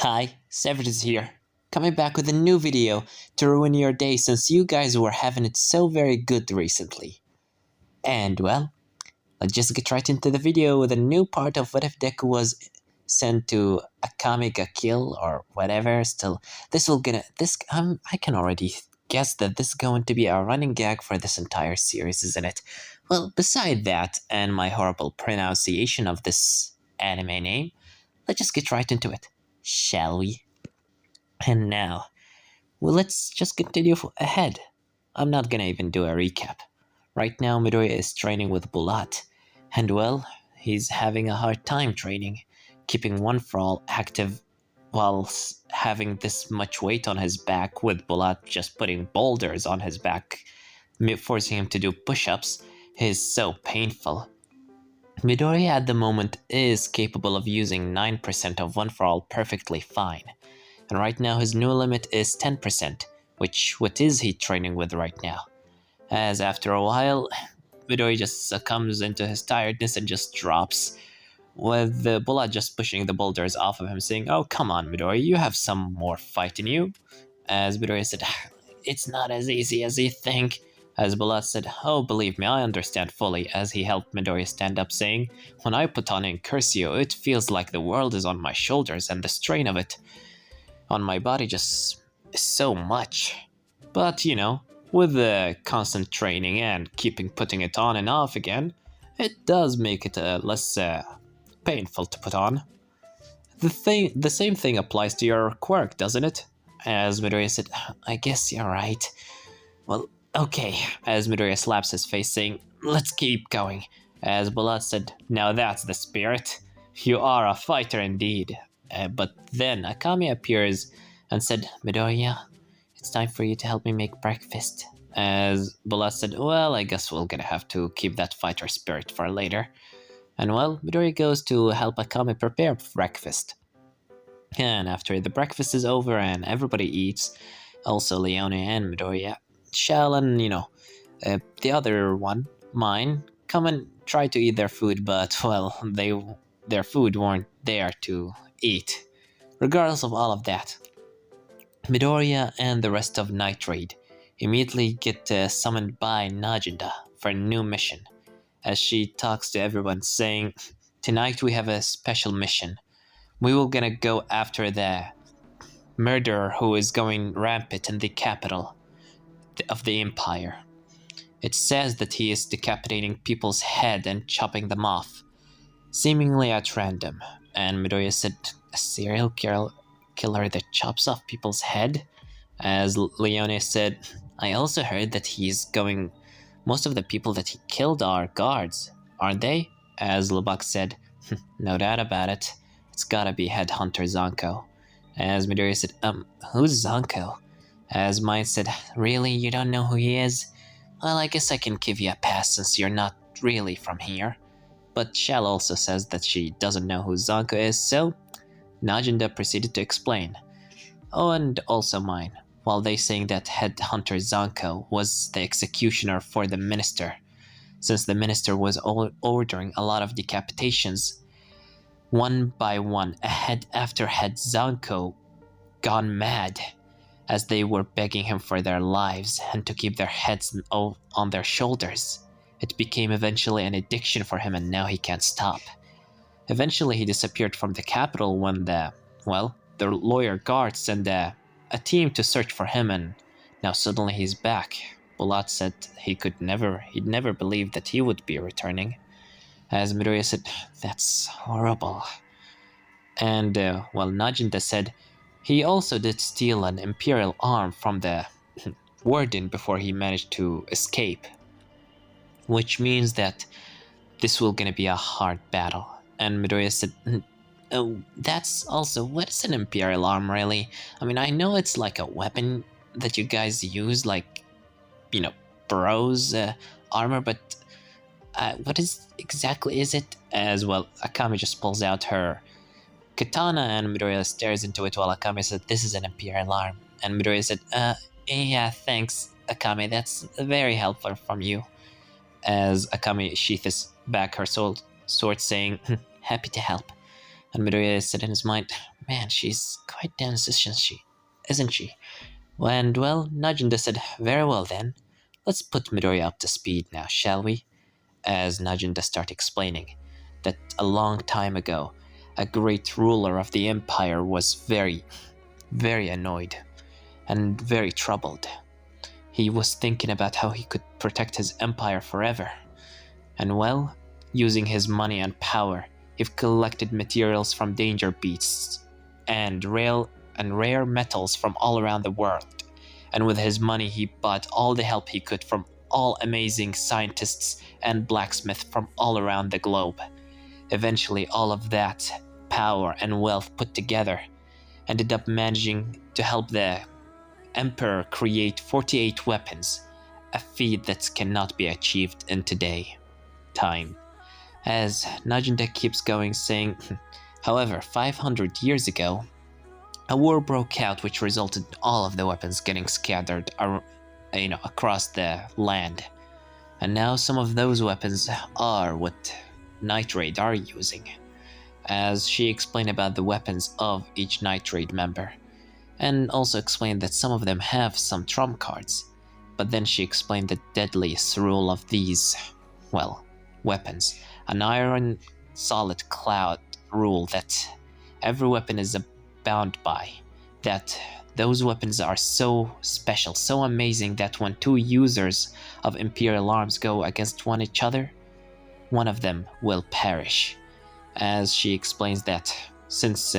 Hi, Severed is here, coming back with a new video to ruin your day since you guys were having it so very good recently. And well, let's just get right into the video with a new part of what if Deku was sent to Akame ga kill or whatever. Still, I can already guess that this is going to be a running gag for this entire series, isn't it? Well, beside that and my horrible pronunciation of this anime name, let's just get right into it, shall we? And now, well, let's just continue ahead. I'm not gonna even do a recap. Right now, Midoriya is training with Bulat, and well, he's having a hard time training, keeping One For All active while having this much weight on his back, with Bulat just putting boulders on his back, forcing him to do push-ups, is so painful. Midoriya at the moment is capable of using 9% of One For All perfectly fine, and right now his new limit is 10%, what is he training with right now? As after a while, Midoriya just succumbs into his tiredness and just drops, with the Bulat just pushing the boulders off of him, saying, "Oh, come on, Midoriya, you have some more fight in you." As Midoriya said, "It's not as easy as you think." As Bulat said, "Oh, believe me, I understand fully," as he helped Midoriya stand up, saying, "When I put on Incursio, it feels like the world is on my shoulders, and the strain of it on my body just is so much. But, with the constant training and putting it on and off again, it does make it less painful to put on. The same thing applies to your quirk, doesn't it?" As Midoriya said, "I guess you're right." "Well, okay," as Midoriya slaps his face, saying, "Let's keep going." As Bulat said, "Now that's the spirit. You are a fighter indeed." But then Akame appears and said, "Midoriya, it's time for you to help me make breakfast." As Bulat said, "Well, I guess we're gonna have to keep that fighter spirit for later." And well, Midoriya goes to help Akame prepare breakfast. And after the breakfast is over and everybody eats, also Leone and Midoriya, Shell and, the other one, mine, come and try to eat their food, but, well, their food weren't there to eat. Regardless of all of that, Midoriya and the rest of Night Raid immediately get summoned by Najinda for a new mission, as she talks to everyone saying, "Tonight we have a special mission. We will gonna go after the murderer who is going rampant in the capital of the Empire. It says that he is decapitating people's head and chopping them off, seemingly at random." And Midoriya said, "A serial killer that chops off people's head?" As Leone said, "I also heard that most of the people that he killed are guards, aren't they?" As Lubak said, "No doubt about it. It's gotta be Headhunter Zanku." As Midoriya said, "Who's Zanku?" As Mine said, "Really, you don't know who he is? Well, I guess I can give you a pass since you're not really from here." But Shell also says that she doesn't know who Zanku is, so Najinda proceeded to explain. Oh, and also Mine, while they saying that Headhunter Zanku was the executioner for the minister, since the minister was ordering a lot of decapitations. One by one, head after head, Zanku gone mad, as they were begging him for their lives and to keep their heads on their shoulders. It became eventually an addiction for him, and now he can't stop. Eventually he disappeared from the capital when the lawyer guards sent a team to search for him, and now suddenly he's back. Bulat said he'd never believed that he would be returning. As Midoriya said, "That's horrible." And, Najinda said he also did steal an imperial arm from the warden before he managed to escape, which means that this will gonna be a hard battle. And Midoriya said, "Oh, that's also, what is an imperial arm really? I mean, I know it's like a weapon that you guys use, like, bros armor, but what exactly is it?" As well, Akame just pulls out her katana and Midoriya stares into it while Akame said, "This is an imperial arm." And Midoriya said, "Yeah, thanks, Akame, that's very helpful from you." As Akame sheathes back her sword, saying, "Happy to help." And Midoriya said in his mind, Man, she's quite dense, isn't she? Isn't she? And well, Najinda said, very well then. Let's put Midoriya up to speed now, shall we? As Najinda started explaining that a long time ago, a great ruler of the empire was very, very annoyed and very troubled. He was thinking about how he could protect his empire forever. And well, using his money and power, he collected materials from danger beasts and rare metals from all around the world. And with his money, he bought all the help he could from all amazing scientists and blacksmiths from all around the globe. Eventually, all of that power and wealth put together ended up managing to help the Emperor create 48 weapons, a feat that cannot be achieved in today time. As Najinda keeps going, saying, however, 500 years ago, a war broke out which resulted in all of the weapons getting scattered across the land. And now some of those weapons are what Night Raid are using. As she explained about the weapons of each Night Raid member, and also explained that some of them have some trump cards. But then she explained the deadliest rule of these, well, weapons. An iron solid cloud rule that every weapon is bound by. That those weapons are so special, so amazing that when two users of imperial arms go against each other, one of them will perish. As she explains that since,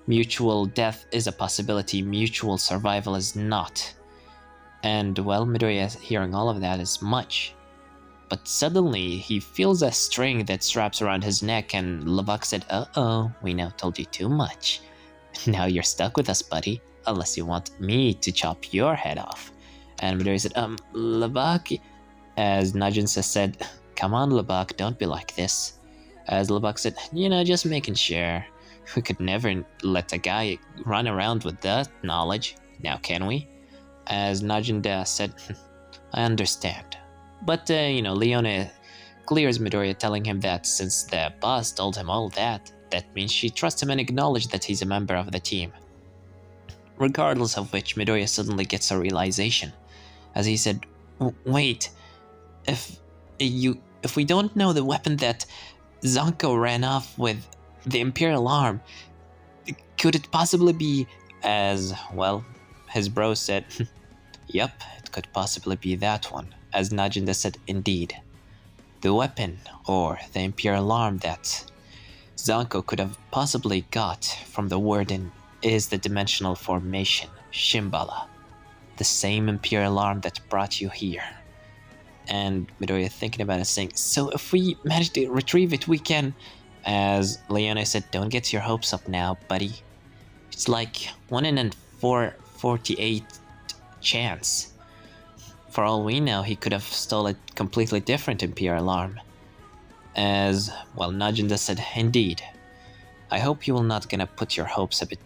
mutual death is a possibility, mutual survival is not. And well, Midoriya hearing all of that is much. But suddenly, he feels a string that straps around his neck, and Lubak said, uh-oh, we now told you too much. Now you're stuck with us, buddy, unless you want me to chop your head off. And Midoriya said, Lubak, as Najinsa said, come on, Lubak, don't be like this. As Lubak said, just making sure. We could never let a guy run around with that knowledge, now can we? As Najinda said, I understand. But, Leone clears Midoriya, telling him that since the boss told him all that, that means she trusts him and acknowledged that he's a member of the team. Regardless of which, Midoriya suddenly gets a realization, as he said, wait, if we don't know the weapon that Zanku ran off with the imperial arm, could it possibly be, as, well, his bro said, yep, it could possibly be that one. As Najinda said, indeed. The weapon, or the imperial arm that Zanku could have possibly got from the warden is the dimensional formation, Shimbala. The same imperial arm that brought you here. And Midoriya thinking about it, saying, so if we manage to retrieve it, we can... As Leone said, don't get your hopes up now, buddy. It's like 1 in 448 chance. For all we know, he could have stole a completely different imperial arm. As, well, Najinda said, indeed. I hope you will not gonna put your hopes a bit,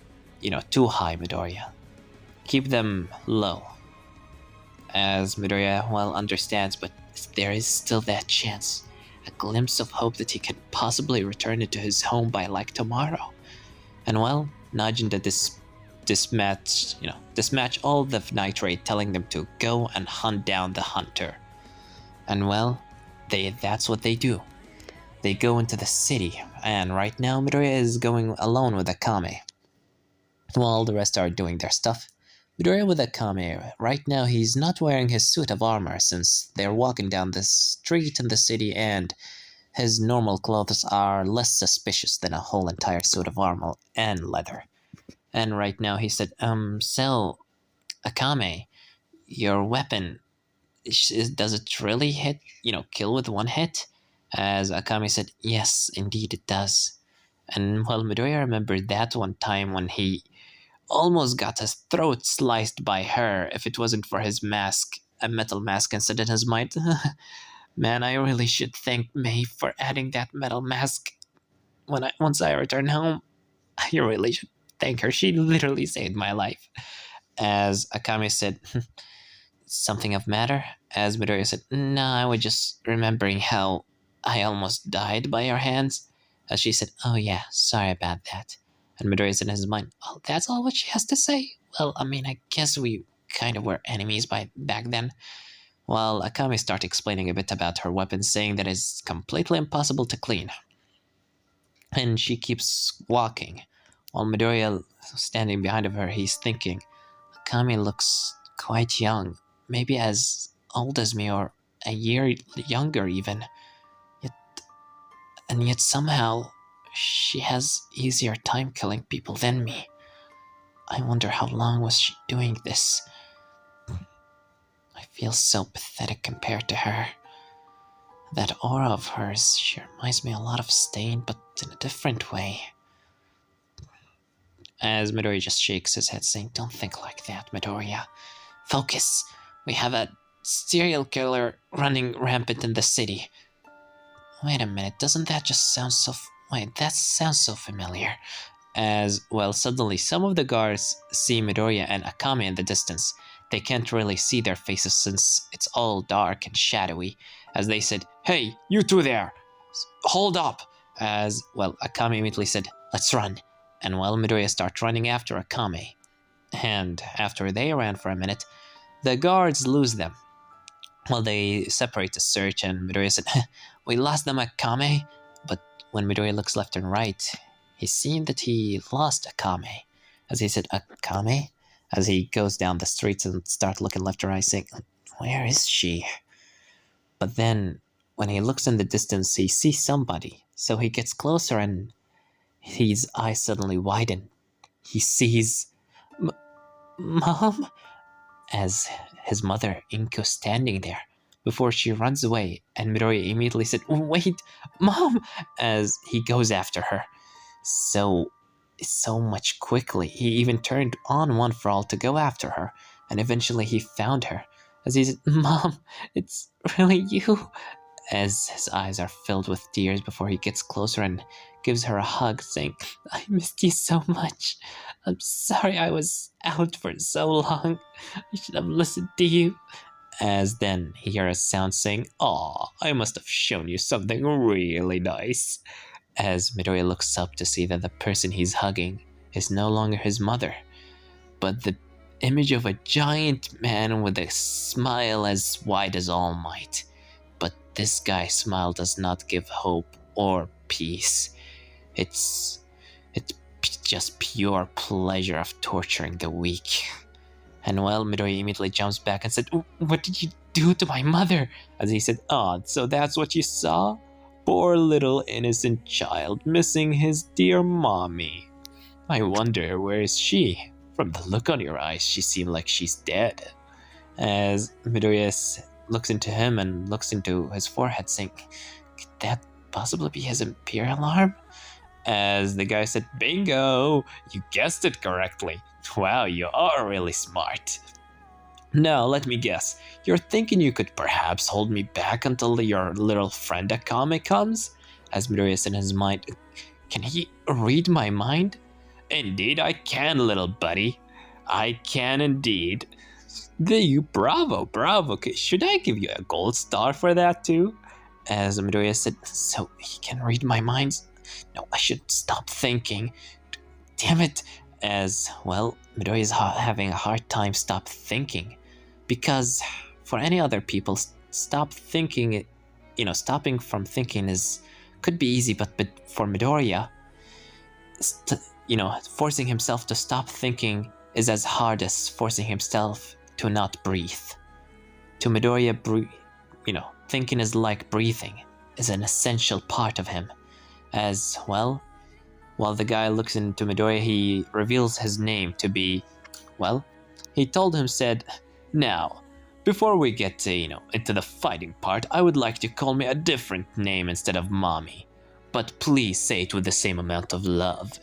too high, Midoriya. Keep them low. As Midoriya, well, understands, but there is still that chance. A glimpse of hope that he can possibly return into his home by like tomorrow. And well, Najinda dispatch all the Night Raid, telling them to go and hunt down the hunter. And well, that's what they do. They go into the city, and right now Midoriya is going alone with Akame. While the rest are doing their stuff, Midoriya with Akame, right now he's not wearing his suit of armor since they're walking down the street in the city, and his normal clothes are less suspicious than a whole entire suit of armor and leather. And right now he said, so, Akame, your weapon, does it really hit, kill with one hit? As Akame said, yes, indeed it does. And well, Midoriya remembered that one time when he almost got his throat sliced by her if it wasn't for his mask, a metal mask, and said in his mind, man, I really should thank May for adding that metal mask. Once I return home, I really should thank her. She literally saved my life. As Akame said, something of matter? As Midoriya said, no, I was just remembering how I almost died by your hands. As she said, oh yeah, sorry about that. And Midoriya's in his mind, oh, that's all what she has to say? Well, I mean, I guess we kind of were enemies by back then. While Akame starts explaining a bit about her weapon, saying that it's completely impossible to clean. And she keeps walking. While Midoriya standing behind of her, he's thinking, Akame looks quite young, maybe as old as me or a year younger even. Yet somehow she has easier time killing people than me. I wonder how long was she doing this? I feel so pathetic compared to her. That aura of hers, she reminds me a lot of Stain, but in a different way. As Midoriya just shakes his head, saying, don't think like that, Midoriya. Focus. We have a serial killer running rampant in the city. Wait a minute, doesn't that just sound so... Wait, that sounds so familiar. As, well, suddenly some of the guards see Midoriya and Akame in the distance. They can't really see their faces since it's all dark and shadowy. As they said, hey, you two there! Hold up! As, well, Akame immediately said, let's run. And well, Midoriya starts running after Akame. And after they ran for a minute, the guards lose them. Well, they separate the search, and Midoriya said, we lost them, Akame. But when Midoriya looks left and right, he's seen that he lost Akame. As he said, Akame? As he goes down the streets and starts looking left and right, saying, where is she? But then, when he looks in the distance, he sees somebody. So he gets closer and his eyes suddenly widen. He sees... Mom? As his mother, Inko, standing there before she runs away, and Midoriya immediately said, wait, Mom! As he goes after her. So much quickly. He even turned on One for All to go after her, and eventually he found her. As he said, Mom, it's really you. As his eyes are filled with tears before he gets closer and gives her a hug, saying, I missed you so much. I'm sorry I was out for so long. I should have listened to you. As then he hears a sound saying, aw, I must have shown you something really nice. As Midoriya looks up to see that the person he's hugging is no longer his mother, but the image of a giant man with a smile as wide as All Might. But this guy's smile does not give hope or peace. It's just pure pleasure of torturing the weak. And well, Midoriya immediately jumps back and said, what did you do to my mother? As he said, oh, so that's what you saw? Poor little innocent child missing his dear mommy. I wonder, where is she? From the look on your eyes, she seemed like she's dead. As Midoriya looks into him and looks into his forehead, saying, could that possibly be his imperial arm? As the guy said, bingo! You guessed it correctly. Wow, you are really smart. Now, let me guess. You're thinking you could perhaps hold me back until your little friend Akame comes? As Midoriya said in his mind, can he read my mind? Indeed I can, little buddy. I can indeed. Bravo. Should I give you a gold star for that too? As Midoriya said, so he can read my minds? No, I should stop thinking. Damn it. As, well, Midoriya is having a hard time stop thinking. Because for any other people, stopping from thinking could be easy, but for Midoriya, forcing himself to stop thinking is as hard as forcing himself to not breathe. To Midoriya, thinking is like breathing, is an essential part of him. As, well, while the guy looks into Midoriya, he reveals his name to be, well, he told him, said, now, before we get to, into the fighting part, I would like to call me a different name instead of Mommy. But please say it with the same amount of love.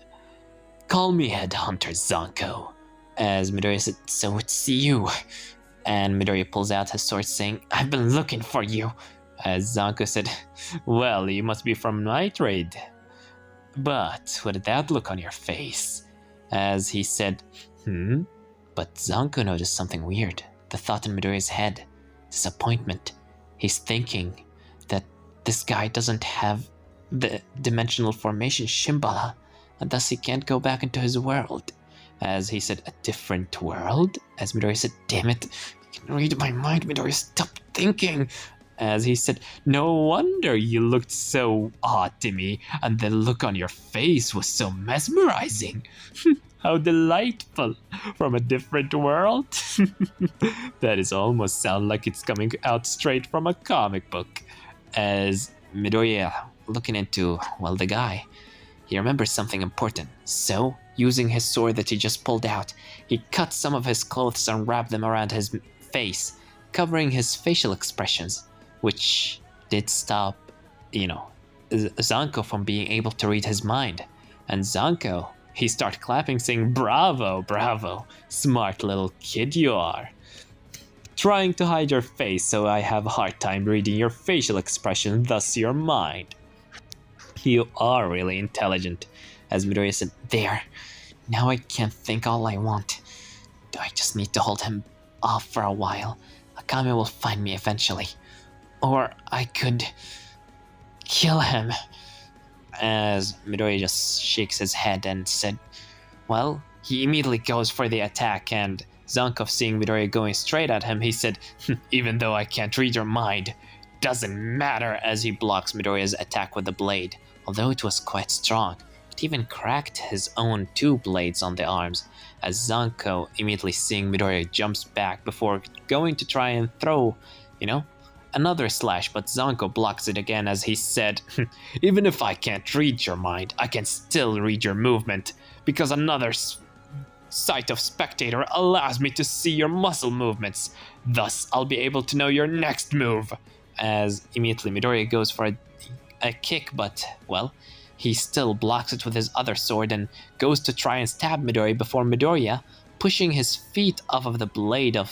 Call me Headhunter Zanku. As Midoriya said, so it's you. And Midoriya pulls out his sword saying, I've been looking for you. As Zanku said, well, you must be from my trade. But with that look on your face. As he said, But Zanku noticed something weird. The thought in Midoriya's head. Disappointment. He's thinking that this guy doesn't have the dimensional formation Shimbala. and thus he can't go back into his world. As he said, a different world? As Midoriya said, damn it, you can read my mind, Midoriya, stop thinking. As he said, no wonder you looked so odd to me, and the look on your face was so mesmerizing. How delightful! From a different world? That is almost sound like it's coming out straight from a comic book. As Midoriya looking into, well, the guy, he remembers something important. So, using his sword that he just pulled out, he cut some of his clothes and wrapped them around his face, covering his facial expressions, which did stop, Zanku from being able to read his mind. And Zanku, he started clapping, saying, bravo, bravo, smart little kid you are. Trying to hide your face, so I have a hard time reading your facial expression, thus your mind. You are really intelligent. As Midoriya said, there, now I can't think all I want. I just need to hold him off for a while. Akame will find me eventually. Or I could kill him. As Midoriya just shakes his head and said, well, he immediately goes for the attack, and Zanku, seeing Midoriya going straight at him, he said, even though I can't read your mind, doesn't matter, as he blocks Midoriya's attack with the blade. Although it was quite strong, it even cracked his own 2 blades on the arms, as Zanku, immediately seeing Midoriya, jumps back before going to try and throw, another slash, but Zanku blocks it again as he said, even if I can't read your mind, I can still read your movement, because another sight of spectator allows me to see your muscle movements. Thus, I'll be able to know your next move. As immediately Midoriya goes for a kick, but, well, he still blocks it with his other sword and goes to try and stab Midoriya before Midoriya, pushing his feet off of the blade of,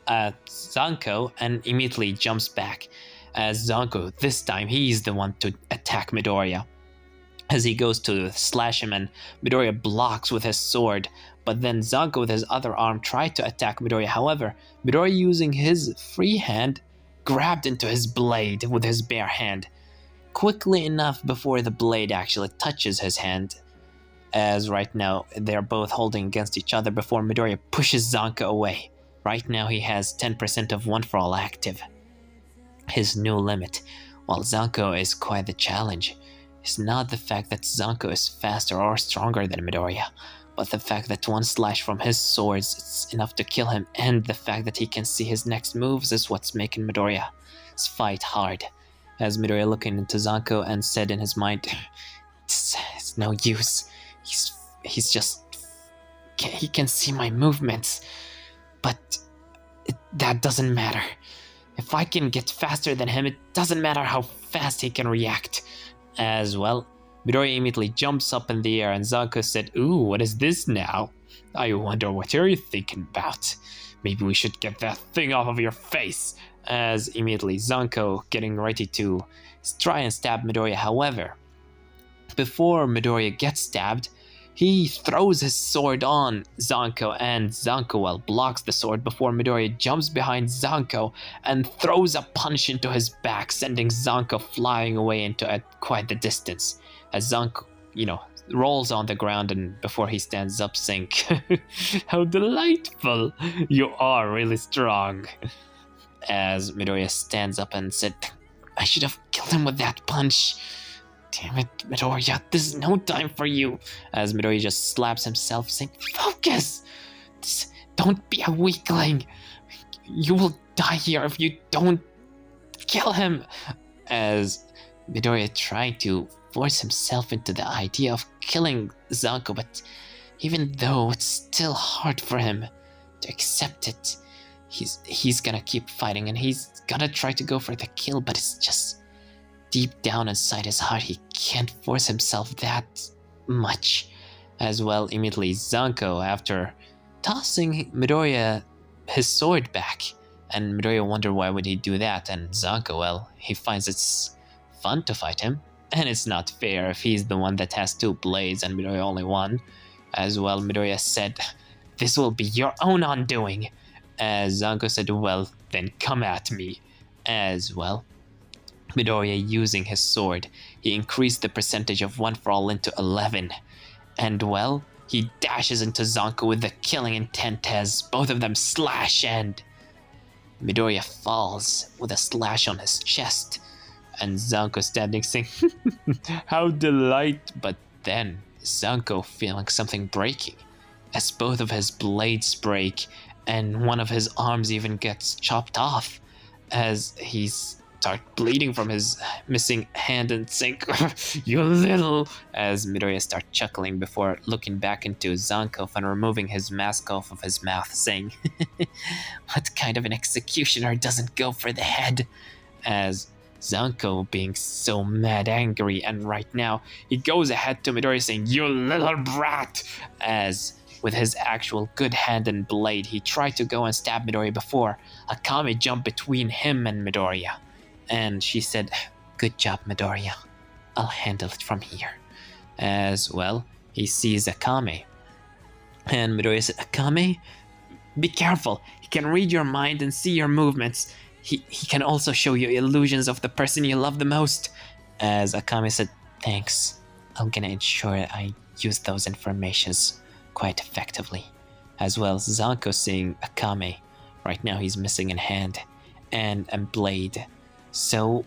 Zanku, and immediately jumps back. As Zanku, this time, he's the one to attack Midoriya. As he goes to slash him, and Midoriya blocks with his sword, but then Zanku with his other arm tried to attack Midoriya. However, Midoriya, using his free hand, grabbed into his blade with his bare hand, quickly enough before the blade actually touches his hand. As right now, they're both holding against each other before Midoriya pushes Zanku away. Right now he has 10% of One For All active, his new limit, while Zanku is quite the challenge. It's not the fact that Zanku is faster or stronger than Midoriya, but the fact that one slash from his swords is enough to kill him, and the fact that he can see his next moves is what's making Midoriya's fight hard. As Midoriya looking into Zanku and said in his mind, it's no use. He's just, he can see my movements, but that doesn't matter. If I can get faster than him, it doesn't matter how fast he can react. As well, Midoriya immediately jumps up in the air, and Zanku said, ooh, what is this now? I wonder what you're thinking about. Maybe we should get that thing off of your face. As immediately Zanku getting ready to try and stab Midoriya. However, before Midoriya gets stabbed, he throws his sword on Zanku, and Zanku blocks the sword before Midoriya jumps behind Zanku and throws a punch into his back, sending Zanku flying away into quite the distance. As Zanku, rolls on the ground, and before he stands up, saying, how delightful! You are really strong. As Midoriya stands up and said, I should have killed him with that punch. Damn it, Midoriya, this is no time for you. As Midoriya just slaps himself, saying, focus! Don't be a weakling. You will die here if you don't kill him. As Midoriya tried to force himself into the idea of killing Zanku, but even though it's still hard for him to accept it, he's gonna keep fighting, and he's gonna try to go for the kill, but it's just deep down inside his heart, he can't force himself that much. As well, immediately Zanku, after tossing Midoriya his sword back, and Midoriya wondered why would he do that, and Zanku, he finds it's fun to fight him, and it's not fair if he's the one that has 2 blades and Midoriya only 1. As well, Midoriya said, this will be your own undoing. As Zanku said, well, then come at me. As well, Midoriya using his sword, he increased the percentage of 1 for all into 11. And well, he dashes into Zanku with the killing intent as both of them slash, and Midoriya falls with a slash on his chest. And Zanku standing saying, "How delight!" But then Zanku feeling something breaking, as both of his blades break, and one of his arms even gets chopped off, as he starts bleeding from his missing hand and saying, "You little," as Midoriya starts chuckling before looking back into Zanku and removing his mask off of his mouth, saying, "What kind of an executioner doesn't go for the head?" As Zanku being so mad angry, and right now he goes ahead to Midoriya saying, "You little brat," as with his actual good hand and blade he tried to go and stab Midoriya before Akame jumped between him and Midoriya, and she said, "Good job, Midoriya, I'll handle it from here." As well, he sees Akame, and Midoriya said, "Akame, be careful, he can read your mind and see your movements. He can also show you illusions of the person you love the most." As Akame said, "Thanks, I'm gonna ensure I use those informations quite effectively." As well as Zanku seeing Akame, right now he's missing a hand and a blade. So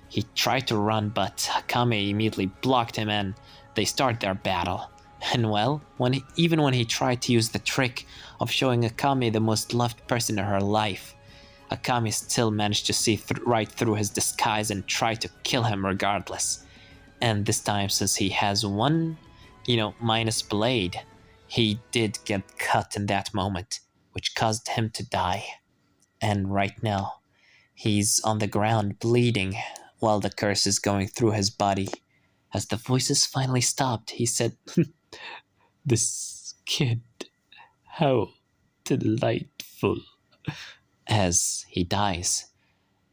he tried to run, but Akame immediately blocked him and they start their battle. And well, even when he tried to use the trick of showing Akame the most loved person in her life, Akame still managed to see right through his disguise and try to kill him regardless. And this time, since he has one, minus blade, he did get cut in that moment, which caused him to die. And right now, he's on the ground bleeding while the curse is going through his body. As the voices finally stopped, he said, "This kid, how delightful," as he dies.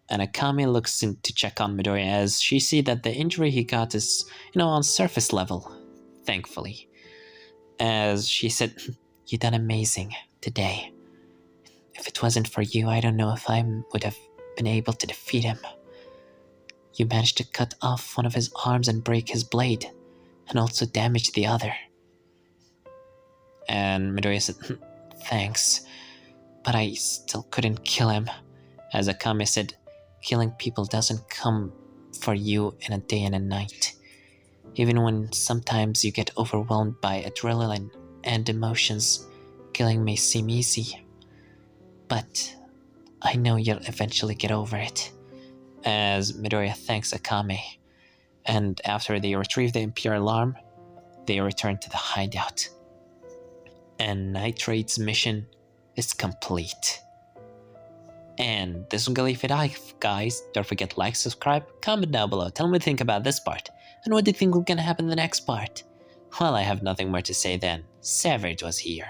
And Akame looks in to check on Midoriya as she sees that the injury he got is, on surface level, thankfully. As she said, "You done amazing today. If it wasn't for you, I don't know if I would have been able to defeat him. You managed to cut off one of his arms and break his blade, and also damage the other." And Midoriya said, "Thanks, but I still couldn't kill him." As Akame said, "Killing people doesn't come for you in a day and a night. Even when sometimes you get overwhelmed by adrenaline and emotions, killing may seem easy. But I know you'll eventually get over it." As Midoriya thanks Akame, and after they retrieve the imperial arm, they return to the hideout. And Nitrate's mission is complete. And this is gonna leave it off, guys. Don't forget to like, subscribe, comment down below. Tell me what you think about this part. And what do you think will gonna happen in the next part? Well, I have nothing more to say then. Savage was here.